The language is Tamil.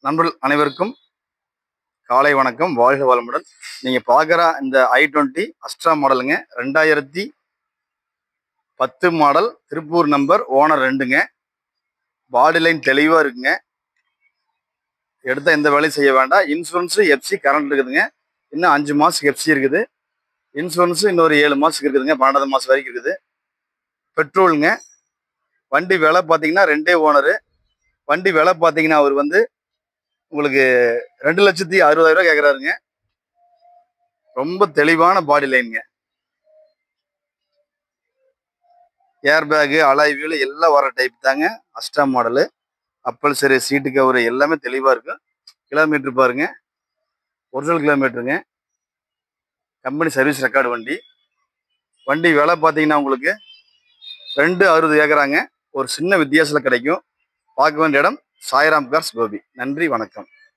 நண்பர்கள் அனைவருக்கும் காலை வணக்கம். வாழ்க வளமுடன். நீங்கள் பார்க்குற இந்த i20 அஸ்ட்ரா மாடலுங்க. 2010 மாடல், திருப்பூர் நம்பர், ஓனர் 2ங்க. பாடி லைன் தெளிவாக இருக்குங்க. எடுத்தால் எந்த வேலையும் செய்ய வேண்டாம். இன்சூரன்ஸு எஃப்சி கரண்ட் இருக்குதுங்க. இன்னும் 5 மாதத்துக்கு எஃப்சி இருக்குது. இன்சூரன்ஸு இன்னொரு 7 மாதத்துக்கு இருக்குதுங்க. 12 மாதம் வரைக்கும் இருக்குது. பெட்ரோலுங்க. வண்டி விலை பார்த்தீங்கன்னா 2 ஓனரு. வண்டி விலை பார்த்தீங்கன்னா அவர் உங்களுக்கு 2,60,000 கேட்குறாருங்க. ரொம்ப தெளிவான பாடி லைனுங்க. ஏர் பேகு, அலாய் வீல் எல்லாம் வர டைப் தாங்க அஸ்ட்ரா மாடலு. அப்பல் சரி, சீட்டு கவர் எல்லாமே தெளிவாக இருக்கும். கிலோமீட்டர் பாருங்க, ஒரிஜினல் கிலோமீட்டருங்க. கம்பெனி சர்வீஸ் ரெக்கார்டு வண்டி. வண்டி விலை பார்த்தீங்கன்னா உங்களுக்கு 2,60 கேட்குறாங்க. ஒரு சின்ன வித்தியாசத்தில் கிடைக்கும். பார்க்க வேண்டிய இடம் சாய்ராம் கார்ஸ், கோபி. நன்றி, வணக்கம்.